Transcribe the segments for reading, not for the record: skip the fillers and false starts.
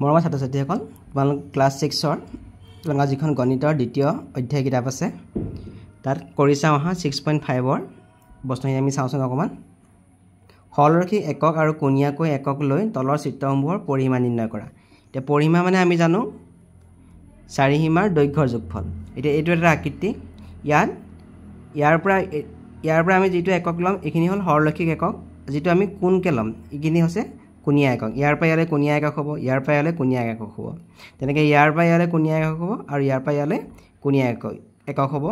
মৰমৰ ছাত্ৰ-ছাত্ৰীসকল তোমালোক ক্লাছ 6ৰ তোমালোকৰ যিখন গণিতৰ দ্বিতীয় অধ্যায় কিতাপ আছে তাত কৰি চাওঁ আহা 6.5ৰ বস্তুখিনি আমি চাওঁচোন অকণমান হৰলৰক্ষী একক আৰু কোণীয়াকৈ একক লৈ তলৰ চিত্ৰসমূহৰ পৰিসীমা নিৰ্ণয় কৰা এতিয়া পৰিসীমা মানে আমি জানো চাৰিসীমাৰ দৈৰ্ঘ্যৰ যোগফল এতিয়া এইটো এটা আকৃতি ইয়াৰ পৰা আমি যিটো একক ল'ম এইখিনি হ'ল হৰলক্ষিক একক যিটো আমি কোণকে ল'ম এইখিনি হৈছে কোণীয়া একক ইয়াৰ পৰা ইয়ালে কোণীয়া একক হ'ব ইয়াৰ পৰা ইয়ালে কোণীয়া একক হ'ব তেনেকৈ ইয়াৰ পৰা ইয়ালে কোণীয়া একক হ'ব আৰু ইয়াৰ পৰা ইয়ালে কোণীয়া একক হ'ব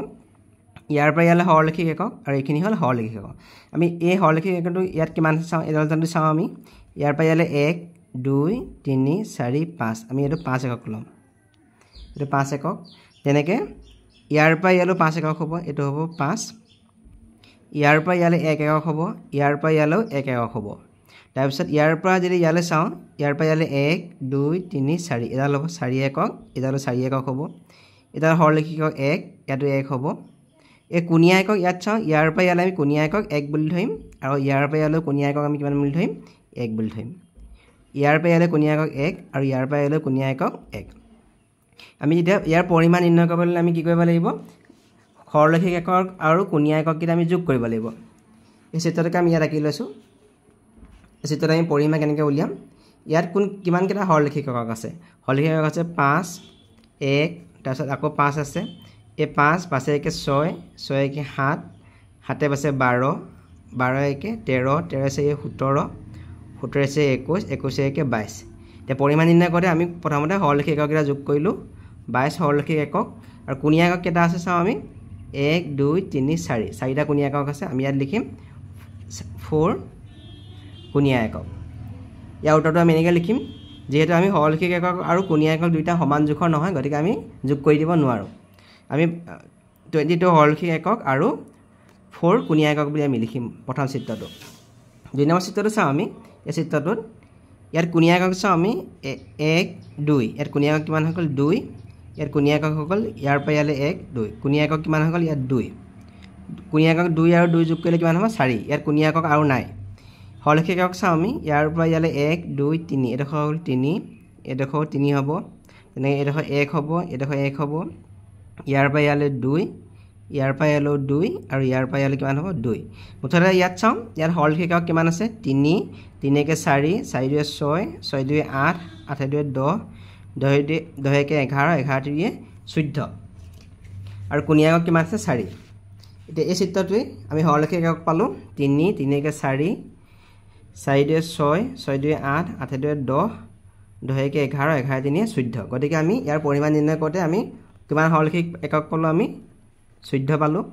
ইয়াৰ পৰা ইয়ালে হৰলক্ষিক একক আৰু এইখিনি হ'ল হৰলক্ষিক একক আমি এই হৰলক্ষিক এককটো ইয়াত কিমান চাওঁ এডাল জানটো চাওঁ আমি ইয়াৰ পৰা ইয়ালে 1 2 3 4 5 আমি এইটো 5 একক ল'ম এইটো 5 একক তেনেকৈ ইয়াৰ পৰা ইয়ালে 5 একক হ'ব এইটো হ'ব 5 ইয়াৰ পৰা ইয়ালে 1 একক হ'ব ইয়াৰ পৰা ইয়ালেও 1 একক হ'ব তাৰপিছত ইয়াৰ পৰা যদি ইয়ালে চাওঁ ইয়াৰ পৰা ইয়ালে 1 2 3 4 এডাল হ'ব 4 একক এডাল 4 একক হ'ব এডাল হৰলক্ষিক একক 1 ইয়াতো 1 হ'ব এই কোণীয়া একক ইয়াত চাওঁ ইয়াৰ পৰা ইয়ালে আমি কোণীয়া একক 1 বুলি ধৰিম আৰু ইয়াৰ পৰা ইয়ালে কোণীয়া একক আমি কিমান বুলি ধৰিম 1 বুলি ধৰিম ইয়াৰ পৰা ইয়ালে কোণীয়া একক 1 আৰু ইয়াৰ পৰা ইয়ালে কোণীয়া একক 1 আমি যেতিয়া ইয়াৰ পৰিমাণ নিৰ্ণয় কৰিবলৈ আমি কি কৰিব লাগিব হৰলক্ষিক একক আৰু কোণীয়া একক কিটা আমি যোগ কৰিব লাগিব এই চিত্ৰটোকে আমি ইয়াত আঁকি লৈছোঁ এই চিত্ৰত আমি পৰিসীমা কেনেকৈ উলিয়াম ইয়াত কিমান কেইটা হৰলক্ষিক একক আছে হৰলক্ষিক একক আছে 5 1 তাৰপিছত আকৌ 5 আছে এই 5 5 একে 6 6 একে 7 7 আছে 12 12 একে 13 13 আছে 17 17 আছে 21 21 একে 22 এতিয়া পৰিমাণ নিৰ্ণয় কৰোঁতে আমি প্ৰথমতে হৰলক্ষিক একক কেইটা যোগ কৰিলোঁ 22 হৰলক্ষিক একক আৰু কোণীয়া একক কেইটা আছে চাওঁ আমি 1 2 3 4 চাৰিটা কোণীয়া একক আছে আমি ইয়াত লিখিম 4 কোণীয়া একক ইয়াৰ উত্তৰটো আমি এনেকৈ লিখিম যিহেতু আমি হৰলক্ষিক একক আৰু কোণীয়া একক দুইটা সমান জোখৰ নহয় গতিকে আমি যোগ কৰি দিব নোৱাৰোঁ আমি 22 হৰলক্ষিক একক আৰু 4 কোণীয়া একক বুলি আমি লিখিম প্ৰথম চিত্ৰটো 2 নম্বৰ চিত্ৰটো চাওঁ আমি এই চিত্ৰটোত ইয়াত কোণীয়া একক চাওঁ আমি 1 2 ইয়াত কোণীয়া একক কিমান হৈ গ'ল 2 ইয়াত কোণীয়া একক হৈ গ'ল ইয়াৰ পৰা ইয়ালে 1 2 কোণীয়া একক কিমান হৈ গ'ল ইয়াত 2 কোণীয়া একক 2 আৰু 2 যোগ কৰিলে কিমান হ'ব 4 ইয়াত কোণীয়া একক আৰু নাই হৰলক্ষিক একক চাওঁ আমি ইয়াৰ পৰা ইয়ালে 1 2 3 এডোখৰ হ'ল 3 এডোখৰ 3 হ'ব তেনেকৈ এডোখৰ 1 হ'ব এডোখৰ 1 হ'ব ইয়াৰ পৰা ইয়ালে 2 ইয়াৰ পৰা ইয়ালেও 2 আৰু ইয়াৰ পৰা ইয়ালে কিমান হ'ব 2 মুঠতে ইয়াত চাওঁ ইয়াত হৰলক্ষিক একক কিমান আছে 3 3 একে 4 4 2 6 6 2 8 8 2 10 10 একে 11 11 3 14 আৰু কোণীয়া একক কিমান আছে 4 এতিয়া এই চিত্ৰটোৱে আমি হৰলক্ষিক একক পালোঁ 3 3 একে 4 4 2 6 6 2 8 8 2 10 10 একে 11 11 3 14 গতিকে আমি ইয়াৰ পৰিমাণ নিৰ্ণয় কৰোঁতে আমি কিমান হৰলক্ষিক একক পালোঁ আমি 14 পালোঁ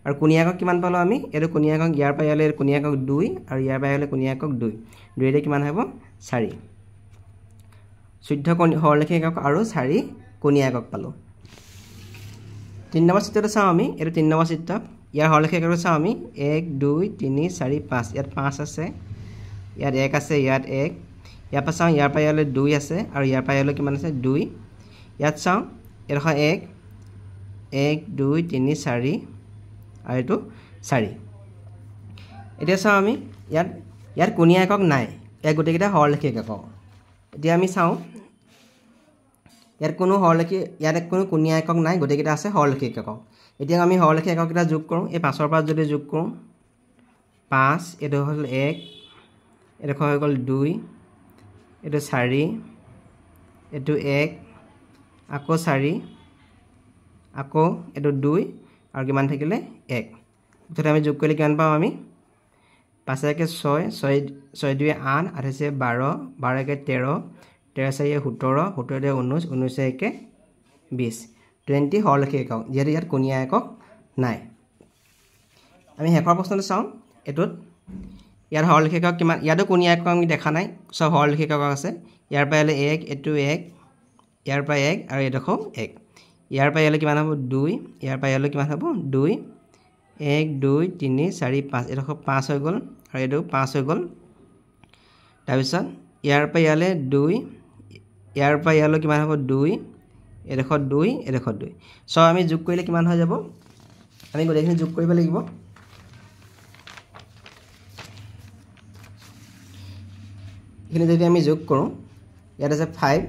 আৰু কোণীয়া একক কিমান পালোঁ আমি এইটো কোণীয়া একক ইয়াৰ পৰা ইয়ালে কোণীয়া একক 2 আৰু ইয়াৰ পৰা ইয়ালে কোণীয়া একক 2 2 কিমান হ'ব 4 14 হৰলক্ষিক একক আৰু 4 কোণীয়া একক পালোঁ 3 নম্বৰ চিত্ৰটো চাওঁ আমি এইটো 3 নম্বৰ চিত্ৰ ইয়াৰ হৰলক্ষিক একক চাওঁ আমি 1 2 3 4 5 ইয়াত 5 আছে ইয়াত 1 আছে ইয়াত 1 ইয়াৰ পৰা চাওঁ ইয়াৰ পৰা ইয়ালে 2 আছে আৰু ইয়াৰ পৰা ইয়ালে কিমান আছে 2 ইয়াত চাওঁ এডোখৰ 1 1 2 3 4 আৰু এইটো 4 এতিয়া চাওঁ আমি ইয়াত কোণীয়া একক নাই ইয়াত গোটেইকেইটা হৰলক্ষিক একক এতিয়া আমি চাওঁ ইয়াত কোনো কোণীয়া একক নাই গোটেইকেইটা আছে হৰলক্ষিক একক এতিয়া আমি হৰলক্ষিক একককেইটা যোগ কৰোঁ এই 5ৰ পৰা যদি যোগ কৰোঁ 5 এইটো হ'ল 1 এডোখৰ হৈ গ'ল 2 এইটো 4 এইটো 1 আকৌ 4 আকৌ এইটো 2 আৰু কিমান থাকিলে 1 মুঠতে আমি যোগ কৰিলে কিমান পাওঁ আমি 5 একে 6 6 2 8 8 আছে 12 12 একে 13 13 4 17 17 19 19 একে 20 20 হৰলক্ষিক একক যিহেতু ইয়াত কোণীয়া একক নাই আমি শেষৰ প্ৰশ্নটো চাওঁ এইটোত ইয়াত হৰলক্ষিক একক কিমান ইয়াতো কোণীয়া একক আমি দেখা নাই চব হৰলক্ষিক একক আছে ইয়াৰ পৰা ইয়ালে 1 এইটো 1 ইয়াৰ পৰা 1 আৰু এডোখৰ 1 ইয়াৰ পৰা ইয়ালে কিমান হ'ব 2 ইয়াৰ পৰা ইয়ালে কিমান হ'ব 2 1 2 3 4 5 এডোখৰ 5 হৈ গ'ল আৰু এইটো 5 হৈ গ'ল তাৰপিছত ইয়াৰ পৰা ইয়ালে 2 ইয়াৰ পৰা ইয়ালে কিমান হ'ব 2 এডোখৰ 2 এডোখৰ 2 সব আমি যোগ কৰিলে কিমান হৈ যাব আমি গোটেইখিনি যোগ কৰিব লাগিব এইখিনি যদি আমি যোগ কৰোঁ ইয়াত আছে 5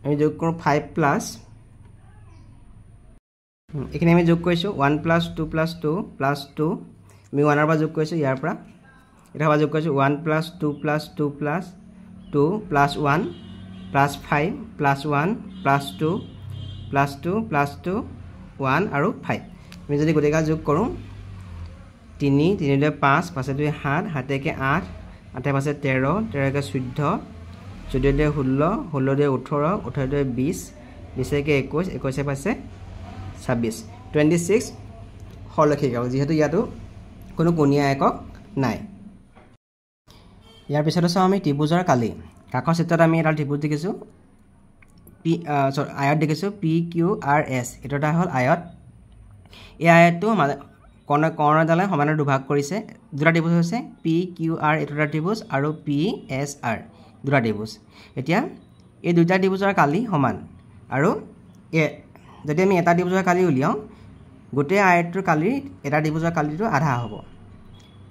আমি যোগ কৰোঁ 5 প্লাছ এইখিনি আমি যোগ কৰিছোঁ 1 প্লাছ 2 প্লাছ 2 প্লাছ 2 আমি 1 পৰা যোগ কৰিছোঁ ইয়াৰ পৰা এটা পৰা যোগ কৰিছোঁ 1 plus 2 plus 2 plus 2 plus 1 plus 5 plus 1 plus 2 plus 2 plus 2 1 আৰু 5 আমি যদি গোটেইকেইটা যোগ কৰোঁ 3 3 2 5 5 2 7 7 1 8 8 5 13 13 14 14 2 16 16 2 18 18 2 20 20 21 21 5 26 26 হলক্ষিক একক যেহেতু ইয়াতো কোনো কোণীয়া একক নাই ইয়াৰ পিছতে চাওঁ আমি ত্ৰিভুজৰ কালি কাষৰ চিত্ৰত আমি এটা ত্ৰিভুজ দেখিছোঁ আয়ত দেখিছোঁ PQRS এইটো এটা হ'ল আয়ত এই আয়তটো কৰ্ণডালে সমানে দুভাগ কৰিছে দুটা ত্ৰিভুজ হৈছে PQR এইটো এটা ত্ৰিভুজ আৰু PSR দুটা ত্ৰিভুজ এতিয়া এই দুটা ত্ৰিভুজৰ কালি সমান আৰু যদি আমি এটা ত্ৰিভুজৰ কালি উলিয়াওঁ গোটেই আয়তটোৰ কালি এটা ত্ৰিভুজৰ কালিটো আধা হ'ব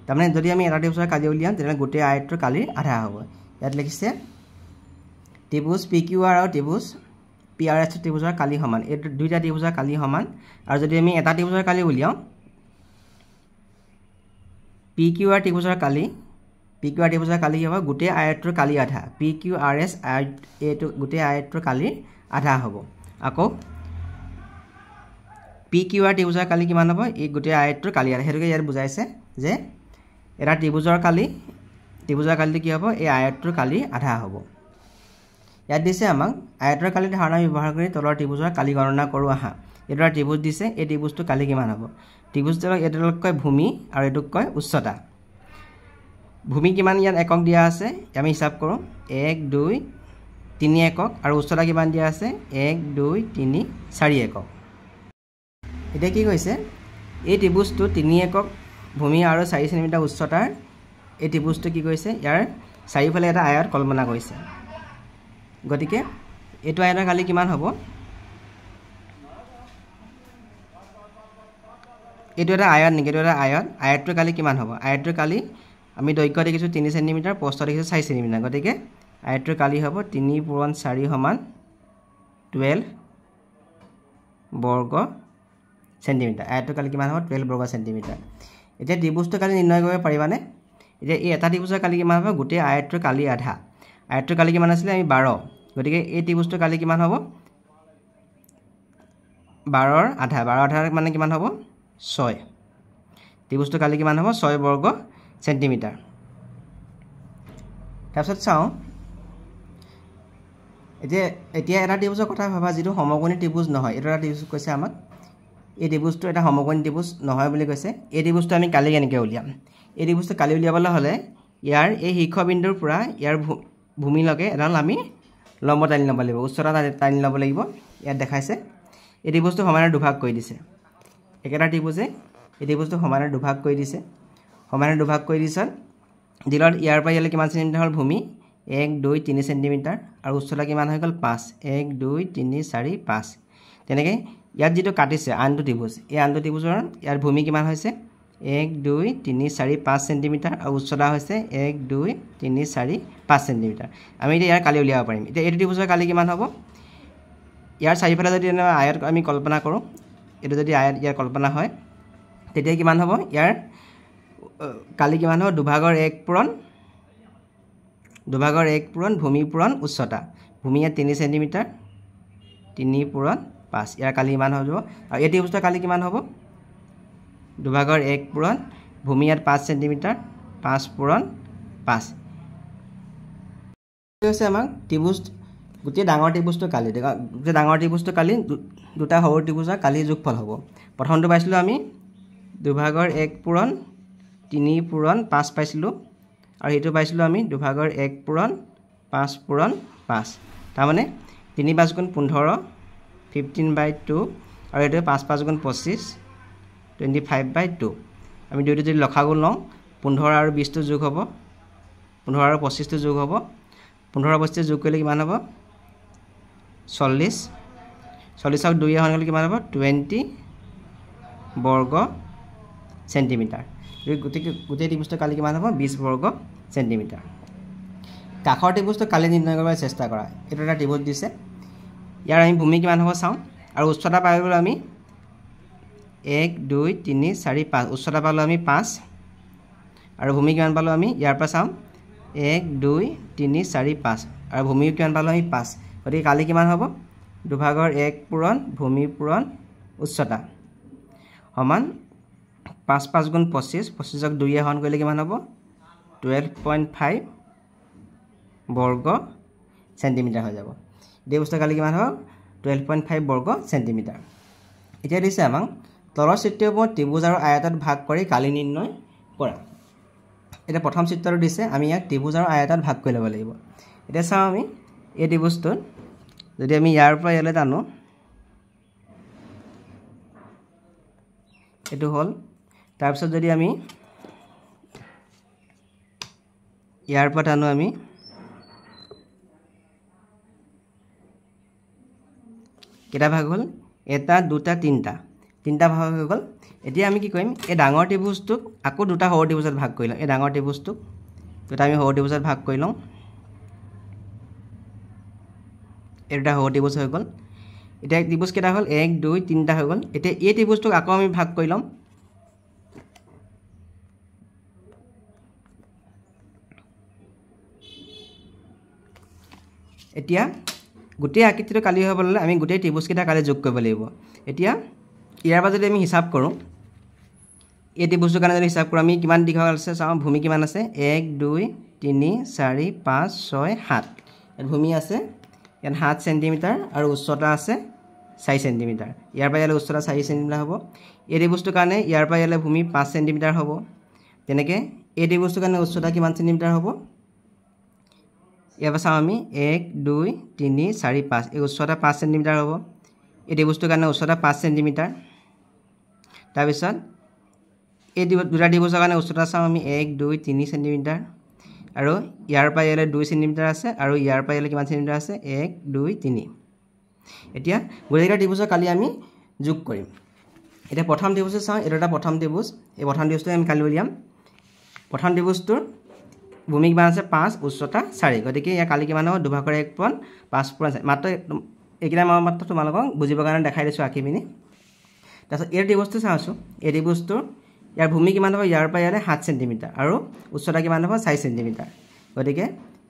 তাৰমানে যদি আমি এটা ত্ৰিভুজৰ কালি উলিয়াওঁ তেতিয়াহ'লে গোটেই আয়তটোৰ কালি আধা হ'ব ইয়াত লিখিছে ত্ৰিভুজ PQR আৰু ত্ৰিভুজ PRS ত্ৰিভুজৰ কালি সমান এই দুইটা ত্ৰিভুজৰ কালি সমান আৰু যদি আমি এটা ত্ৰিভুজৰ কালি উলিয়াওঁ PQR ত্ৰিভুজৰ কালি হ'ব গোটেই আয়তটোৰ কালি আধা PQRS এইটো গোটেই আয়তটোৰ কালি আধা হ'ব আকৌ PQR ত্ৰিভুজৰ কালি কিমান হ'ব এই গোটেই আয়তটোৰ কালি আধা হেতুকে ইয়াত বুজাইছে যে এটা ত্ৰিভুজৰ কালিটো কি হ'ব এই আয়তটোৰ কালি আধা হ'ব ইয়াত দিছে আমাক আয়তৰ কালি ধাৰণা ব্যৱহাৰ কৰি তলৰ ত্ৰিভুজৰ কালি গণনা কৰোঁ আহা এইটো ত্ৰিভুজ দিছে এই ত্ৰিভুজটো কালি কিমান হ'ব ত্ৰিভুজটোক এইটোক কয় ভূমি আৰু এইটোক কয় উচ্চতা ভূমি কিমান ইয়াত একক দিয়া আছে আমি হিচাপ কৰোঁ 1 2 3 একক আৰু উচ্চতা কিমান দিয়া আছে 1 2 3 4 একক এতিয়া কি কৈছে এই ত্ৰিভুজটো 3 একক ভূমি আৰু 4 সেন্টিমিটাৰ উচ্চতাৰ এই ত্ৰিভুজটো কি কৈছে ইয়াৰ চাৰিওফালে এটা আয়ত কল্পনা কৰিছে গতিকে এইটো আয়তৰ কালি কিমান হ'ব এইটো এটা আয়ত নেকি এইটো এটা আয়তৰ কালি কিমান হ'ব আয়তৰ কালি আমি দৈৰ্ঘ্য দেখিছোঁ 3 সেন্টিমিটাৰ প্ৰস্থ দেখিছোঁ 4 সেন্টিমিটাৰ গতিকে আয়তৰ কালি হ'ব 3 পূৰণ 4 সমান 12 বৰ্গ সেন্টিমিটাৰ আয়তৰ কালি কিমান হ'ব 12 বৰ্গ সেন্টিমিটাৰ এতিয়া ত্ৰিভুজটোৰ কালি নিৰ্ণয় কৰিব পাৰিবানে এতিয়া এই এটা ত্ৰিভুজৰ কালি কিমান হ'ব গোটেই আয়তৰ কালি আধা আয়তৰ কালি কিমান আছিলে আমি 12 গতিকে এই ত্ৰিভুজটোৰ কালি কিমান হ'ব 12ৰ আধা মানে কিমান হ'ব 6 ত্ৰিভুজটোৰ কালি কিমান হ'ব 6 বৰ্গ সেন্টিমিটাৰ তাৰপিছত চাওঁ এতিয়া এটা ত্ৰিভুজৰ কথা ভাবা যিটো সমকোণী ত্ৰিভুজ নহয় এইটো এটা ত্ৰিভুজ কৈছে আমাক এই ত্ৰিভুজটো এটা সমকোণী ত্ৰিভুজ নহয় বুলি কৈছে এই ত্ৰিভুজটো আমি কালি কেনেকৈ উলিয়াম এই ত্ৰিভুজটো কালি উলিয়াবলৈ হ'লে ইয়াৰ এই শীৰ্ষবিন্দুৰ পৰা ইয়াৰ ভূমিলৈকে এডাল আমি লম্ব টানি ল'ব লাগিব উচ্চতা টানি ল'ব লাগিব ইয়াত দেখাইছে এই ত্ৰিভুজটো সমানে দুভাগ কৰি দিছে একেটা ত্ৰিভুজে এই ত্ৰিভুজটো সমানে দুভাগ কৰি দিছে দিলত ইয়াৰ পৰা ইয়ালৈ কিমান সেন্টিমিটাৰ হ'ল ভূমি 1 2 3 সেন্টিমিটাৰ আৰু উচ্চতা কিমান হৈ গ'ল 5 1 2 3 4 5 তেনেকৈ ইয়াত যিটো কাটিছে আনটো ত্ৰিভুজ এই আনটো ত্ৰিভুজৰ ইয়াৰ ভূমি কিমান হৈছে 1 2 3 4 5 সেন্টিমিটাৰ আৰু উচ্চতা হৈছে 1 2 3 4 5 সেন্টিমিটাৰ আমি এতিয়া ইয়াৰ কালি উলিয়াব পাৰিম এতিয়া এইটো ত্ৰিভুজৰ কালি কিমান হ'ব ইয়াৰ চাৰিফালে যদি আয়ত আমি কল্পনা কৰোঁ এইটো যদি আয়ত ইয়াৰ কল্পনা হয় তেতিয়া কিমান হ'ব ইয়াৰ কালি কিমান হ'ব দুভাগৰ 1 পূৰণ ভূমি পূৰণ উচ্চতা ভূমি ইয়াত 3 সেন্টিমিটাৰ 3 পূৰণ 5 ইয়াৰ কালি কিমান হ'ব আৰু এই ত্ৰিভুজৰ কালি কিমান হ'ব দুভাগৰ 1 পূৰণ ভূমি ইয়াত 5 সেন্টিমিটাৰ 5 পূৰণ 5 হৈছে আমাক ত্ৰিভুজ গোটেই ডাঙৰ ত্ৰিভুজটো কালি দুটা সৰু ত্ৰিভুজৰ কালি যোগফল হ'ব প্ৰথমটো পাইছিলোঁ আমি দুভাগৰ 1 পূৰণ 3 পূৰণ 5 পাইছিলোঁ আৰু এইটো পাইছিলোঁ আমি দুভাগৰ 1 পূৰণ 5 পূৰণ 5 তাৰমানে 3 5 গুণ 15 15/2 আৰু এইটো 5 5 গুণ 25 25/2 আমি দুইটো যদি লসাগু লওঁ 15 আৰু 20টো যোগ হ'ব 15 আৰু 25টো যোগ হ'ব 15 আৰু 25টো যোগ কৰিলে কিমান হ'ব 40 40ক 2 হৰণ কৰিলে কিমান হ'ব 20 বৰ্গ সেন্টিমিটাৰ গোটেই ত্ৰিভুজটোৰ কালি কিমান হ'ব 20 বৰ্গ সেন্টিমিটাৰ কাষৰ ত্ৰিভুজটো কালি নিৰ্ণয় কৰিবলৈ চেষ্টা কৰা এইটো এটা ত্ৰিভুজ দিছে ইয়াৰ আমি ভূমি কিমান হ'ব চাওঁ আৰু উচ্চতা পাই গ'লো আমি 1 2 3 4 5 উচ্চতা পালো আমি 5 আৰু ভূমি কিমান পালো আমি ইয়াৰ পৰা চাওঁ 1 2 3 4 5 আৰু ভূমি কিমান পালো আমি 5 গতিকে কালি কিমান হ'ব 2/1 পূৰণ ভূমি পূৰণ উচ্চতা সমান 5 5 গুণ 25 25ক 2 এ হৰণ কৰিলে কিমান হ'ব 12.5 বৰ্গ সেন্টিমিটাৰ হৈ যাব এই বস্তু কালি কিমান হ'ব 12.5 বৰ্গ সেন্টিমিটাৰ এতিয়া দিছে আমাক তলৰ চিত্ৰবোৰ ত্ৰিভুজ আৰু আয়তত ভাগ কৰি কালি নিৰ্ণয় কৰা এটা প্ৰথম চিত্ৰটো দিছে আমি ইয়াক ত্ৰিভুজ আৰু আয়তত ভাগ কৰি ল'ব লাগিব এতিয়া চাওঁ আমি এই ত্ৰিভুজটোত যদি আমি ইয়াৰ পৰা ইয়ালৈ টানো এটো হল তাৰ পিছত যদি আমি ইয়াৰ পৰা টানো আমি কেটা ভাগ হল এটা দুটা তিনটা ভাগ হৈ গল এতিয়া আমি কি কৰিম এই ডাঙৰ ত্ৰিভুজটোক আকৌ দুটা সৰু ত্ৰিভুজত ভাগ কৰি লওঁ এই ডাঙৰ ত্ৰিভুজটোক দুটা আমি সৰু ত্ৰিভুজত ভাগ কৰি লওঁ এটা সৰু ত্ৰিভুজ হৈ গল এতিয়া ত্ৰিভুজ কেটা হল 1 2 3টা হৈ গল এতিয়া এই ত্ৰিভুজটোক আকৌ আমি ভাগ কৰি লম এতিয়া গোটেই আকৃতিটো কালি হ'বলৈ আমি গোটেই ত্ৰিভুজ কেটা কালি যোগ কৰিব লাগিব এতিয়া ইয়াৰ পৰা যদি আমি হিসাব কৰোঁ এই ত্ৰিভুজটোৰ কাৰণে যদি হিসাব কৰোঁ আমি কিমান দীঘল আছে চাওঁ ভূমি কিমান আছে 1 2 3 4 5 6 7 ইয়াত ভূমি আছে ইয়াত 7 সেন্টিমিটাৰ আৰু উচ্চতা আছে 4 সেন্টিমিটাৰ ইয়াৰ পৰা ইয়ালৈ উচ্চতা 4 সেন্টিমিটাৰ হ'ব এই ত্ৰিভুজটোৰ কাৰণে ইয়াৰ পৰা ইয়ালৈ ভূমি 5 সেন্টিমিটাৰ হ'ব তেনেকৈ এই ত্ৰিভুজটোৰ কাৰণে উচ্চতা কিমান সেন্টিমিটাৰ হ'ব ইয়াৰ পৰা চাওঁ আমি 1 2 3 4 5 এই উচ্চতা 5 সেন্টিমিটাৰ হ'ব এই ত্ৰিভুজটোৰ কাৰণে উচ্চতা 5 সেন্টিমিটাৰ তাৰপিছত এই দুটা ত্ৰিভুজৰ কাৰণে উচ্চতা চাওঁ আমি 1 2 3 সেন্টিমিটাৰ আৰু ইয়াৰ পৰা ইয়ালৈ 2 সেন্টিমিটাৰ আছে আৰু ইয়াৰ পৰা ইয়ালৈ কিমান সেন্টিমিটাৰ আছে 1 2 3 এতিয়া গোটেইকেইটা ত্ৰিভুজৰ কালি আমি যোগ কৰিম এতিয়া প্ৰথম ত্ৰিভুজটো চাওঁ এটা এটা প্ৰথম ত্ৰিভুজ এই প্ৰথম ত্ৰিভুজটো আমি কালি উলিয়াম প্ৰথম ত্ৰিভুজটোৰ ভূমি কিমান আছে 5 উচ্চতা 4 গতিকে ইয়াৰ কালি কিমান হ'ব 2/1 পূৰণ 5 পূৰণ মাত্ৰ এইকেইটা মই মাত্ৰ তোমালোকক বুজিবৰ কাৰণে দেখাই দিছোঁ আঁকি পিনি তাৰপিছত এই ত্ৰিভুজটো চাওঁছোঁ এই ত্ৰিভুজটোৰ ইয়াৰ ভূমি কিমান হ'ব ইয়াৰ পৰা ইয়ালৈ 7 সেন্টিমিটাৰ আৰু উচ্চতা কিমান হ'ব 4 সেন্টিমিটাৰ গতিকে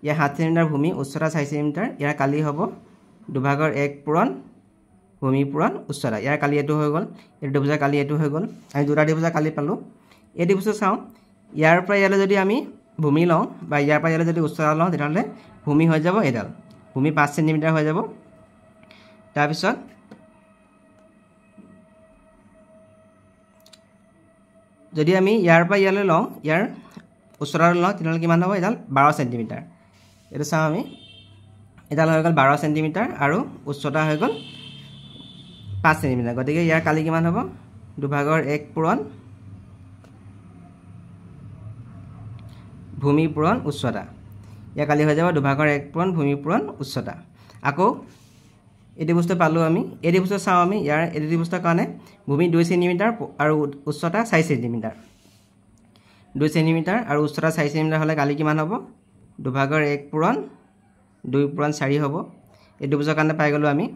ইয়াৰ 7 সেন্টিমিটাৰ ভূমি উচ্চতা 4 সেন্টিমিটাৰ ইয়াৰ কালি হ'ব 2/1 পূৰণ ভূমি পূৰণ উচ্চতা ইয়াৰ কালি এইটো হৈ গ'ল এই ত্ৰিভুজৰ কালি এইটো হৈ গ'ল আমি দুটা ত্ৰিভুজৰ কালি পালোঁ এই ত্ৰিভুজটো চাওঁ ইয়াৰ পৰা ইয়ালৈ যদি আমি ভূমি লওঁ বা ইয়াৰ পৰা ইয়ালৈ যদি উচ্চতা লওঁ তেতিয়াহ'লে ভূমি হৈ যাব এডাল ভূমি 5 সেন্টিমিটাৰ হৈ যাব তাৰপিছত যদি আমি ইয়াৰ পৰা ইয়ালৈ লওঁ ইয়াৰ উচ্চতা লওঁ তেতিয়াহ'লে কিমান হ'ব এডাল 12 সেন্টিমিটাৰ এইটো চাওঁ আমি এডাল হৈ গ'ল 12 সেন্টিমিটাৰ আৰু উচ্চতা হৈ গ'ল 5 সেন্টিমিটাৰ গতিকে ইয়াৰ কালি কিমান হ'ব 2/1 পূৰণ ভূমি পূৰণ উচ্চতা ইয়াৰ কালি হৈ যাব 2/1 পূৰণ ভূমি পূৰণ উচ্চতা আকৌ এই ত্ৰিভুজটো পালোঁ আমি এই ত্ৰিভুজটো চাওঁ আমি ইয়াৰ এই ত্ৰিভুজটোৰ কাৰণে ভূমি 2 সেন্টিমিটাৰ আৰু উচ্চতা 4 সেন্টিমিটাৰ 2 সেন্টিমিটাৰ আৰু উচ্চতা 4 সেন্টিমিটাৰ হ'লে কালি কিমান হ'ব 2/1 পূৰণ 2 পূৰণ 4 হ'ব এই ত্ৰিভুজৰ কাৰণে পাই গ'লোঁ আমি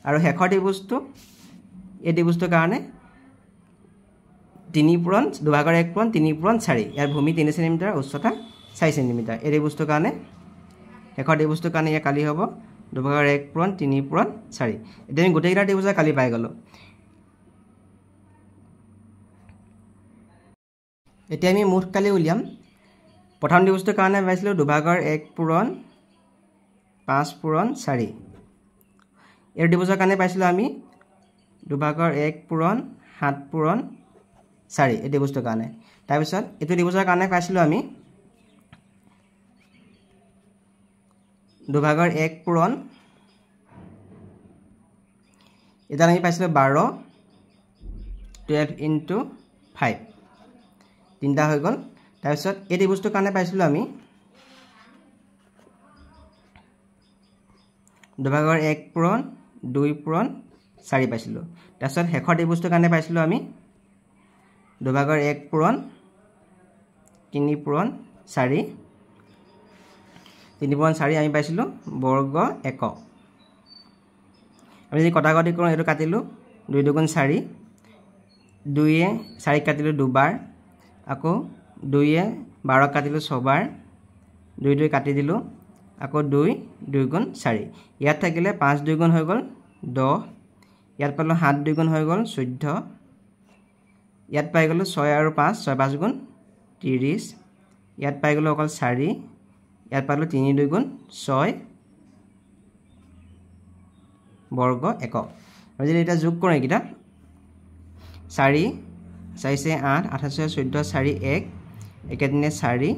আৰু শেষৰ ত্ৰিভুজটো এই ত্ৰিভুজটোৰ কাৰণে 3 পূৰণ 2/1 পূৰণ 3 পূৰণ 4 ইয়াৰ ভূমি 3 সেন্টিমিটাৰ উচ্চতা 4 সেন্টিমিটাৰ এই ত্ৰিভুজটোৰ কাৰণে শেষৰ ত্ৰিভুজটোৰ কাৰণে ইয়াৰ কালি হ'ব 2/1 পূৰণ 3 পূৰণ 4 এতিয়া আমি গোটেইকেইটা ত্ৰিভুজৰ কালি পাই গ'লোঁ এতিয়া আমি মুঠ কালি উলিয়াম প্ৰথম ত্ৰিভুজটোৰ কাৰণে পাইছিলোঁ 2/1 পূৰণ 5 পূৰণ 4 এই ত্ৰিভুজৰ কাৰণে পাইছিলোঁ আমি 2/1 পূৰণ 7 পূৰণ 4 এই ত্ৰিভুজটোৰ কাৰণে তাৰপিছত এইটো ত্ৰিভুজৰ কাৰণে পাইছিলোঁ আমি 2/1 পূৰণ এটা আমি পাইছিলোঁ 12 12 × 5 তিনিটা হৈ গ'ল তাৰপিছত এই ত্ৰিভুজটোৰ কাৰণে পাইছিলোঁ আমি 2/1 পূৰণ 2 পূৰণ 4 পাইছিলোঁ তাৰপিছত শেষৰ ত্ৰিভুজটোৰ কাৰণে পাইছিলোঁ আমি 2/1 পূৰণ 3 পূৰণ 4 3 পূৰণ 4 আমি পাইছিলোঁ বৰ্গ একক আমি যদি কটাকটি কৰোঁ এইটো কাটিলোঁ 2 2 4 2 4 কাটিলোঁ দুবাৰ আকৌ 2 12 কাটিলোঁ 6 বাৰ 2 2 কাটি দিলোঁ আকৌ 2 2 4 ইয়াত থাকিলে 5 2 হৈ গ'ল 10 ইয়াত পালোঁ 7 2 হৈ গ'ল 14 ইয়াত পাই গ'লো 6 আৰু 5 6 5 30 ইয়াত পাই গ'লো অকল 4 ইয়াত পালোঁ 3 2 6 বৰ্গ একক আৰু যদি এটা যোগ কৰোঁ এইকেইটা 4 4 8 8 14 4 1 1 3 4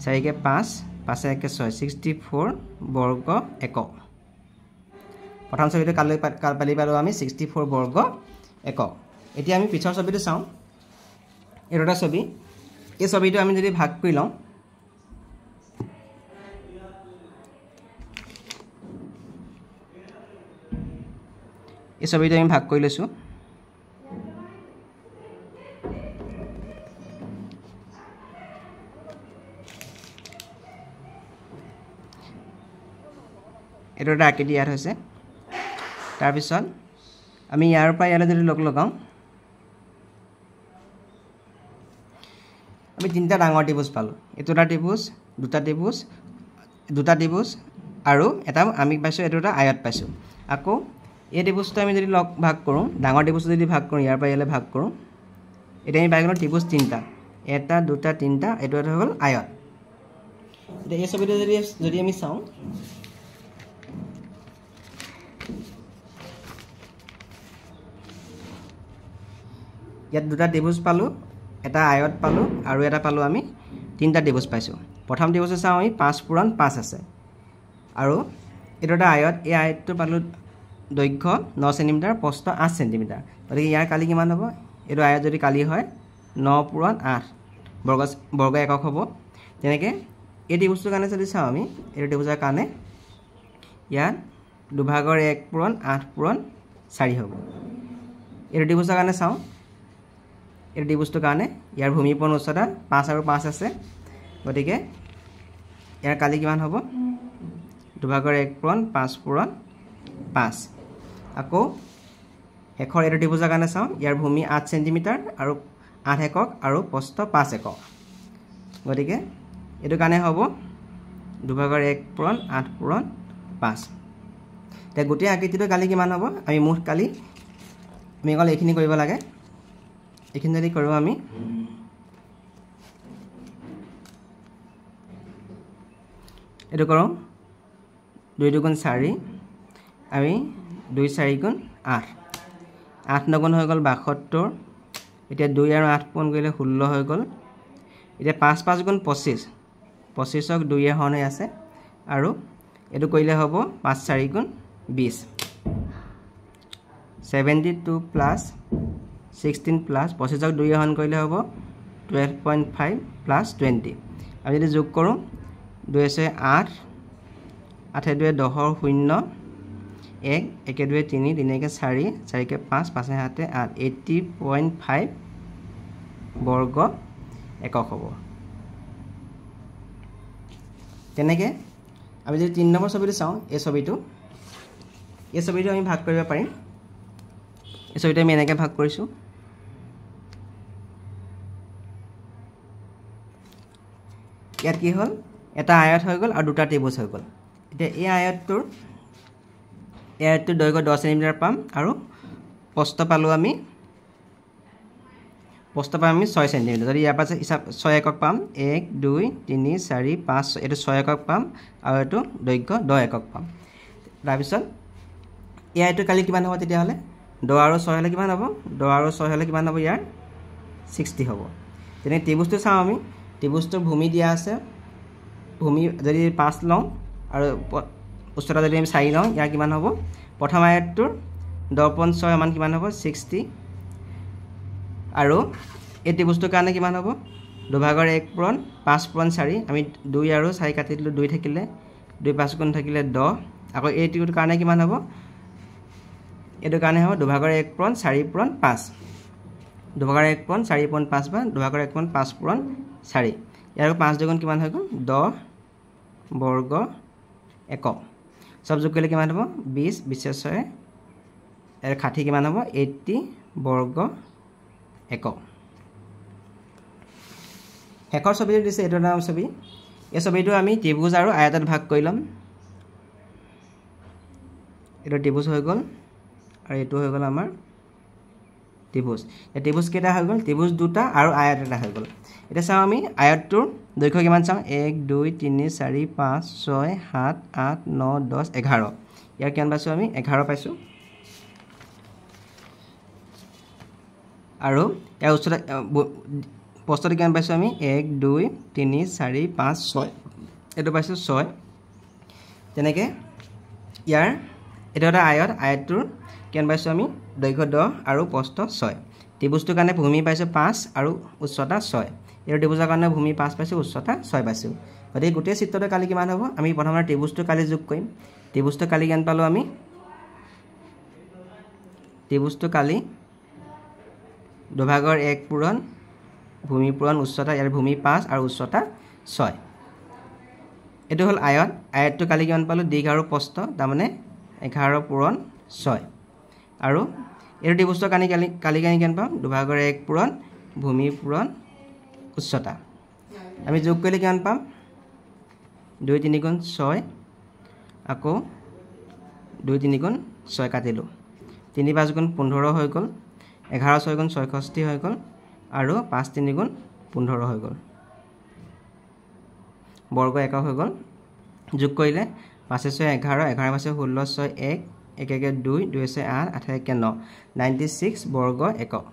4 5 5 1 6 64 বৰ্গ একক প্ৰথম ছবিটো পালি পালোঁ আমি 64 বৰ্গ একক এতিয়া আমি পিছৰ ছবিটো চাওঁ এইটো এটা ছবি এই ছবিটো আমি যদি ভাগ কৰি লওঁ এই ছবিটো আমি ভাগ কৰি লৈছোঁ এইটো এটা আকৃতি ইয়াত হৈছে তাৰপিছত আমি ইয়াৰ পৰা ইয়ালৈ যদি লগ লগাওঁ আমি তিনিটা ডাঙৰ ত্ৰিভুজ পালোঁ এইটো এটা ত্ৰিভুজ দুটা ত্ৰিভুজ আৰু এটা আমি পাইছোঁ এইটো এটা আয়ত পাইছোঁ আকৌ এই ত্ৰিভুজটো আমি যদি ভাগ কৰোঁ ডাঙৰ ত্ৰিভুজটো যদি ভাগ কৰোঁ ইয়াৰ পৰা ইয়ালৈ ভাগ কৰোঁ এতিয়া আমি পাই গ'লোঁ ত্ৰিভুজ তিনিটা এটা দুটা তিনিটা এইটো এটা হৈ গ'ল আয়ত এতিয়া এই ছবিটো যদি আমি চাওঁ ইয়াত দুটা ত্ৰিভুজ পালোঁ এটা আয়ত পালোঁ আৰু এটা পালোঁ আমি তিনিটা ত্ৰিভুজ পাইছোঁ প্ৰথম ত্ৰিভুজটো চাওঁ আমি 5 পূৰণ 5 আছে আৰু এইটো এটা আয়ত এই আয়তটো পালোঁ দৈৰ্ঘ্য 9 সেণ্টিমিটাৰ প্ৰস্থ 8 সেণ্টিমিটাৰ গতিকে ইয়াৰ কালি কিমান হ'ব এইটো আয়ত যদি কালি হয় 9 পূৰণ 8 বৰ্গ একক হ'ব তেনেকৈ এই ত্ৰিভুজটোৰ কাৰণে যদি চাওঁ আমি এইটো ত্ৰিভুজৰ কাৰণে ইয়াত 2/1 পূৰণ 8 পূৰণ 4 হ'ব এইটো ত্ৰিভুজৰ কাৰণে চাওঁ এই ত্ৰিভুজটোৰ কাৰণে ইয়াৰ ভূমিপূৰণ উচ্চতা 5 আৰু 5 আছে গতিকে ইয়াৰ কালি কিমান হ'ব 2/1 পূৰণ 5 পূৰণ 5 আকৌ শেষৰ এইটো ত্ৰিভুজৰ কাৰণে চাওঁ ইয়াৰ ভূমি 8 সেণ্টিমিটাৰ আৰু 8 একক আৰু প্ৰস্থ 5 একক গতিকে এইটো কাৰণে হ'ব 2/1 পূৰণ 8 পূৰণ 5 এতিয়া গোটেই আকৃতিটো কালি কিমান হ'ব আমি মুঠ কালি আমি অকল এইখিনি কৰিব লাগে এইখিনি যদি কৰোঁ আমি এইটো কৰোঁ 2 2 4 আমি 2 4 8 8 9 হৈ গ'ল 72 এতিয়া 2 আৰু 8 পূৰণ কৰিলে 16 হৈ গ'ল এতিয়া 5 5 25 25ক 2 হৰণে আছে আৰু এইটো কৰিলে হ'ব 5 4 20 72 প্লাছ 16 প্লাছ 25ক 2 হৰণ কৰিলে হ'ব 12.5 প্লাছ 20 আমি যদি যোগ কৰোঁ 2 6 8 8 2 10 0 1 1 2 3 3 1 4 4 5 5 7 8 80.5 বৰ্গ একক হ'ব তেনেকৈ আমি যদি 3 নম্বৰ ছবিটো চাওঁ এই ছবিটো আমি ভাগ কৰিব পাৰিম এই ছবিটো আমি এনেকৈ ভাগ কৰিছোঁ ইয়াত কি হ'ল এটা আয়ত হৈ গ'ল আৰু দুটা ত্ৰিভুজ হৈ গ'ল এতিয়া এই আয়তটোৰ দৈৰ্ঘ্য 10 সেণ্টিমিটাৰ পাম আৰু প্ৰস্থ পালোঁ আমি 6 সেণ্টিমিটাৰ যদি ইয়াৰ পৰা 6 একক পাম 1 2 3 4 5 এইটো 6 একক পাম আৰু এইটো দৈৰ্ঘ্য 10 একক পাম তাৰপিছত এই আয়তটো কালি কিমান হ'ব তেতিয়াহ'লে 10 আৰু 6 হ'লে কিমান হ'ব 10 আৰু 6 হ'লে কিমান হ'ব ইয়াৰ 60 হ'ব তেনে ত্ৰিভুজটো চাওঁ আমি ত্ৰিভুজটোৰ ভূমি দিয়া আছে ভূমি যদি 5 লওঁ আৰু উচ্চতা যদি আমি 4 লওঁ ইয়াৰ কিমান হ'ব প্ৰথম আয়তটোৰ 10.6 মান কিমান হ'ব 60 আৰু এই ত্ৰিভুজটোৰ কাৰণে কিমান হ'ব 2/1 পূৰণ 5 পূৰণ 4 আমি 2 আৰু 4 কাটি দিলোঁ 2 থাকিলে 2 5 গুণ থাকিলে 10 আকৌ এই ত্ৰিভুজটোৰ কাৰণে কিমান হ'ব এইটো কাৰণে হ'ব 2/1 পূৰণ 4 পূৰণ 5 2/1 পূৰণ 4 পূৰণ 5 বা 2/1 পূৰণ 5 পূৰণ 4 ইয়াৰ 5 দুগুণ কিমান হৈ গ'ল 10 বৰ্গ একক সব যোগ কৰিলে কিমান হ'ব 20 20 6 ইয়াৰ 60 কিমান হ'ব 80 বৰ্গ একক শেষৰ ছবিটো দিছে এটো নাম ছবি এই ছবিটো আমি ত্ৰিভুজ আৰু আয়তত ভাগ কৰি লম এটো ত্ৰিভুজ হৈ গ'ল আৰু এটো হৈ গ'ল আমাৰ ত্ৰিভুজ এই ত্ৰিভুজ কেইটা হৈ গ'ল ত্ৰিভুজ দুটা আৰু আয়ত এটা হৈ গ'ল এটা চাও আমি আয়তটোৰ দৈৰ্ঘ্য কিমান চাও 1 2 3 4 5 6 7 8 9 10 11 ইয়াৰ কিমান পাইছো আমি 11 পাইছো আৰু ইয়াৰ উচ্চতা প্ৰস্থটো কিমান পাইছো আমি 1 2 3 4 5 6 এটো পাইছো 6 তেনেকে ইয়াৰ এটা এটা আয়তটোৰ কিমান পাইছো আমি দৈৰ্ঘ্য 10 আৰু প্ৰস্থ 6 ত্ৰিভুজটোৰ কাৰণে ভূমি পাইছো 5 আৰু উচ্চতা 6 এই ত্ৰিভুজৰ কাৰণে ভূমি 5 পাইছো উচ্চতা 6 পাইছো গতিকে গোটেই চিত্ৰটো কালি কিমান হ'ব আমি প্ৰথমে ত্ৰিভুজটো কালি যোগ কৰিম ত্ৰিভুজটো কালি কিমান পালো আমি ত্ৰিভুজটো কালি দুভাগৰ 1 পূৰণ ভূমি পূৰণ উচ্চতা ইয়াৰ ভূমি 5 আৰু উচ্চতা 6 এটো হল আয়তটো কালি কিমান পালো দীঘ আৰু প্ৰস্থ তাৰ মানে 11 পূৰণ 6 আৰু এই ত্ৰিভুজটো কালি কিমান পাম দুভাগৰ 1 পূৰণ ভূমি পূৰণ উচ্চতা আমি যোগ কৰিলে কিমান পাম 2 3 গুণ 6 আকৌ 2 3 গুণ 6 কাটিলো 3 5 গুণ 15 হৈ গ'ল 11 6 গুণ 66 হৈ গ'ল আৰু 5 3 গুণ 15 হৈ গ'ল বৰ্গ একক হৈ গ'ল যোগ কৰিলে 5 6 11 11 5 16 6 1 1 1 2 2 6 8 8 1 9 96 বৰ্গ একক